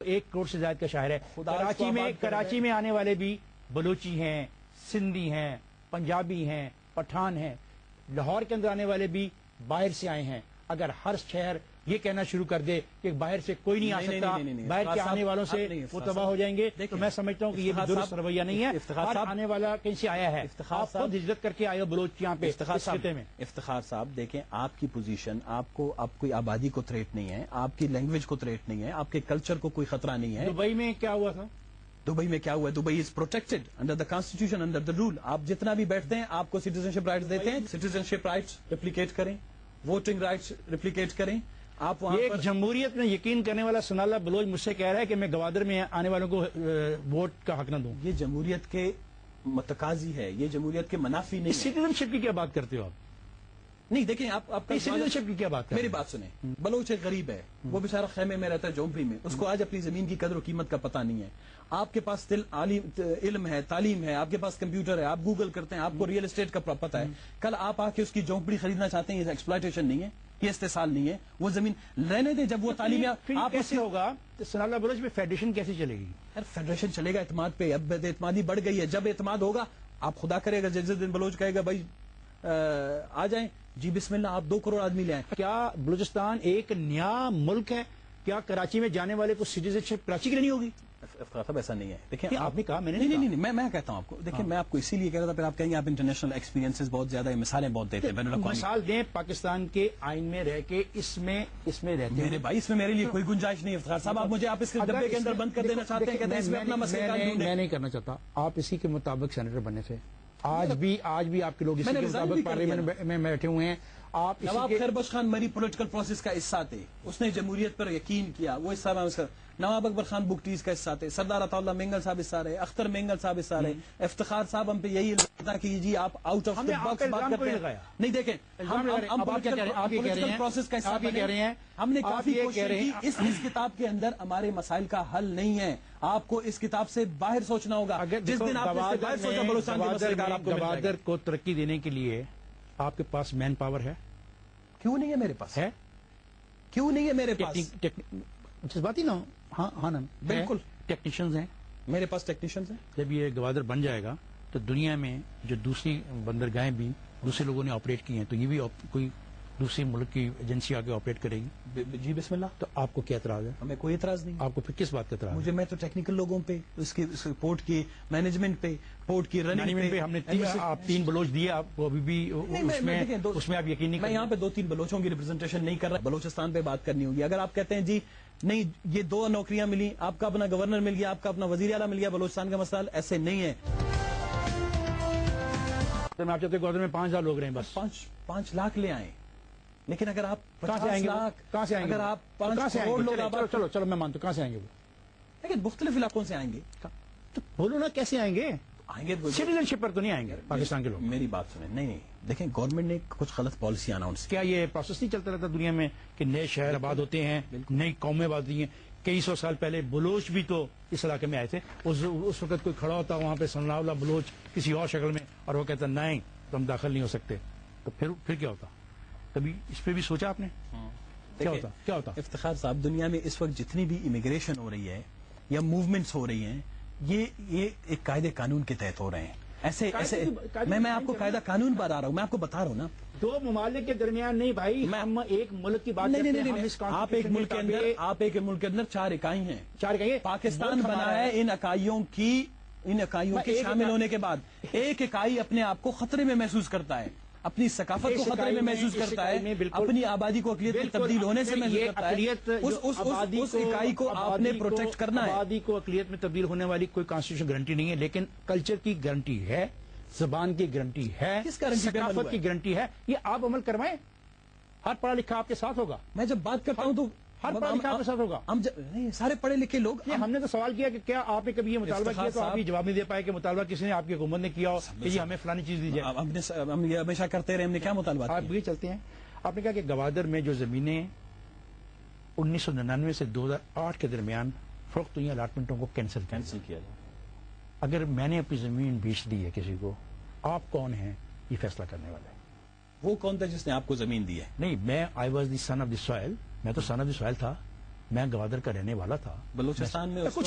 1 करोड़ से ज्यादा का शहर है। कराची में आने वाले भी बलोची हैं, सिंधी हैं, पंजाबी हैं, पठान हैं। लाहौर के अंदर आने वाले भी बाहर से आए हैं। अगर हर शहर ये कहना शुरू कर दे कि बाहर से कोई नहीं आ सकता, बाहर के आने वालों से वो तबाह हो जाएंगे, तो मैं समझता हूँ कि ये दुरुस्त रवैया नहीं है। हर आने वाला कहीं से आया है, आप खुद हिजरत करके आए हो बलोच यहाँ पे इफ्तिखार साहब देखें, आपकी पोजीशन, आपको आपकी आबादी को थ्रेट नहीं है, आपकी लैंग्वेज को थ्रेट नहीं है, आपके कल्चर को कोई खतरा नहीं है। दुबई में क्या हुआ था? दुबई में क्या हुआ है? Dubai is protected under the constitution, under the rule. आप जितना भी बैठते हैं आपको सिटीजनशिप राइट्स देते हैं, सिटीजनशिप राइट्स रिप्लिकेट करें, वोटिंग राइट्स रिप्लिकेट करें। आप वहां एक जमहूरियत में यकीन करने वाला सनाला बलोच मुझसे कह रहा है कि मैं गवादर में आने वालों को वोट का हक न दूं। ये जमहूरियत के मतकाजी है, ये जमहूरियत के मुनाफी नहीं। सिटीजनशिप की क्या बात करते हो आप? नहीं देखें, आप सिटीजनशिप की क्या बात? मेरी बात सुने, बलोच एक गरीब है, वो बेचारा खेमे में रहता है, झोंपड़ी में, उसको आज अपनी जमीन की कदर और कीमत का पता नहीं है। आपके पास इल्म है, तालीम है, आपके पास कंप्यूटर है, आप गूगल करते हैं, आपको रियल एस्टेट का पता है। कल आप आके उसकी झोंपड़ी खरीदना चाहते हैं, ये एक्सप्लॉयटेशन नहीं है, ये इस्तेसाल नहीं है। वो जमीन रहने दे, जब वो तालीम आप कैसे होगा तो सनाला बलोच में फेडरेशन कैसे चलेगी? यार फेडरेशन चलेगा एतमाद पे, अब एतमादी बढ़ गई है। जब एतमाद होगा, आप खुदा करेगा जिस दिन बलोच कहेगा भाई आ जाएं, जी बिस्मिल्लाह, आप 2 करोड़ आदमी ले आए। क्या बलूचिस्तान एक नया मुल्क है? क्या कराची में जाने वाले को सिटीजनशिप कराची की नहीं होगी? साहब ऐसा नहीं है। देखिए आपने कहा, मैंने नहीं, मैं कहता हूं आपको। देखिए मैं आपको इसीलिए कह रहा था, फिर आप कहेंगे आप इंटरनेशनल एक्सपीरियंसेस बहुत ज्यादा, मिसालें बहुत देते हैं। मिसाल दें पाकिस्तान के आइन में रह के इसमें रहते हैं। मेरे भाई इसमें मेरे लिए कोई गुंजाइश नहीं है। इफ्तिखार साहब आप मुझे आप इसके डब्बे के अंदर बंद कर देना चाहते हैं, कहते हैं इसमें अपना मसला मैं नहीं करना चाहता। आप इसी के मुताबिक सेनेटर बने थे, आज भी आपके लोग इसी के मुताबिक पार्लियामेंट में बैठे हुए हैं। आप नवाब खैरबख्श खान मरी पॉलिटिकल प्रोसेस का हिस्सा थे, उसने जमहूरियत पर यकीन किया, वो हिस्सा में उसका। नवाब अकबर खान बुकटीज का हिस्सा थे, सरदार अताउल्लाह मेंगल साहब हिस्सा रहे, अख्तर मेंगल साहब हिस्सा रहे। इफ्तिखार साहब हम पे यही लगता कि जी आप आउट ऑफ द बॉक्स बात करते हैं। नहीं देखें, हम पॉलिटिकल प्रोसेस का हिस्सा कह रहे हैं। हमने काफी कोशिश की। इस किताब के अंदर हमारे मसाइल का हल नहीं है। आपको इस किताब से बाहर सोचना होगा। जिस दिन आपने बाहर सोचा, बलूचिस्तान के मसले आपको गवादर को तरक्की देने के लिए आपके पास मैन पावर है? क्यों नहीं है मेरे पास? है क्यों नहीं है मेरे पास? जज्बाती ना, हाँ ना, बिल्कुल टेक्नीशियंस हैं मेरे पास, टेक्नीशियंस हैं। जब ये गवादर बन जाएगा तो दुनिया में जो दूसरी बंदरगाहें भी दूसरे लोगों ने ऑपरेट की हैं, तो ये भी कोई दूसरी मुल्क की एजेंसी आके ऑपरेट करेगी। जी बिस्मिल्लाह। तो आपको क्या एतराज है? हमें कोई एतराज नहीं। आपको फिर किस बात का एतराज? मुझे, मैं तो टेक्निकल लोगों पे, उसकी पोर्ट की मैनेजमेंट पे, पोर्ट की रनिंग पे हमने 3 बलोच दिए आपको, अभी भी उसमें आप यकीन नहीं। मैं यहाँ पे 2-3 बलोचों की रिप्रेजेंटेशन नहीं कर रहा, बलोचिस्तान पे बात करनी होगी। अगर आप कहते हैं जी नहीं, ये 2 नौकरियां मिली, आपका अपना गवर्नर मिल गया, आपका अपना वजीर आला मिल गया, बलोचिस्तान का मसला ऐसे नहीं है। तो मैं आप चाहते गवर्नर में 5,000 लोग रहे, बस 5 लाख ले आए। लेकिन अगर आप 50 लाख, कहाँ से आएंगे? अगर आप 5 करोड़ लोग, चलो मैं मानता हूँ, कहाँ से आएंगे वो? लेकिन मुख्तलिफ इलाकों से आएंगे। तो बोलो ना कैसे आएंगे? सिटीजनशिप पर तो नहीं आएंगे पाकिस्तान के लोग। मेरी बात सुने, नहीं देखें, गवर्नमेंट ने कुछ गलत पॉलिसी अनाउंस। क्या ये प्रोसेस नहीं चलता रहता दुनिया में कि नए शहर आबाद होते हैं, नई कौमें आबाद होती हैं? कई 100 साल पहले बलोच भी तो इस इलाके में आए थे। उस वक्त कोई खड़ा होता वहां पे सनाउल्लाह बलोच किसी और शक्ल में, और वो कहता नहीं तो हम दाखिल नहीं हो सकते, तो फिर क्या होता? कभी इस पे भी सोचा आपने? क्या होता? इफ्तिखार साहब, दुनिया में इस वक्त जितनी भी इमिग्रेशन हो रही है या मूवमेंट्स हो रही हैं, ये एक कायदे कानून के तहत हो रहे हैं। ऐसे मैं आपको कायदा कानून बता रहा हूँ, मैं आपको बता रहा हूँ ना। 2 ममालिक के दरमियान नहीं भाई, हम एक मुल्क की बात करते हैं। आप एक मुल्क के अंदर 4 इकाई हैं। 4 इकाई पाकिस्तान बना है इन इकाइयों के शामिल होने के बाद। एक इकाई अपने आप को खतरे में महसूस करता है, अपनी सकाफत को खतरे में महसूस करता है, अपनी आबादी को अकलियत में तब्दील होने से महसूस करता है। उस इकाई को आपने प्रोटेक्ट करना है। आबादी को अकलियत में तब्दील होने वाली कोई कॉन्स्टिट्यूशन गारंटी नहीं है, लेकिन कल्चर की गारंटी है, जबान की गारंटी है, सकाफत की गारंटी है। ये आप अमल करवाएं, हर पढ़ा लिखा आपके साथ होगा। मैं जब बात करता हूँ तो हर पढ़ा लिखा आपके साथ होगा। हम नहीं, सारे पढ़े लिखे लोग। हमने तो सवाल किया कि क्या आपने कभी ये मुतालबा किया, तो आप ये जवाब नहीं दे पाए कि मुतालबा किसी ने आपकी हुकूमत ने किया हो कि जी हमें फलानी चीज दीजिए। हम ये हमेशा करते रहे, हमने क्या मुतालबा? आप भी चलते हैं। आपने कहा कि गवादर में जो जमीनें 1999 से 2008 के दरमियान फरोख्त हुई, अलाटमेंटों को कैंसिल किया जाए। अगर मैंने अपनी जमीन बेच दी है किसी को, आप कौन हैं ये फैसला करने वाले? वो कौन था जिसने आपको जमीन दी है? नहीं, मैं I was the son of the soil, मैं तो सन ऑफ द सॉइल था। میں گوادر کا رہنے والا تھا. بلوچستان میں کچھ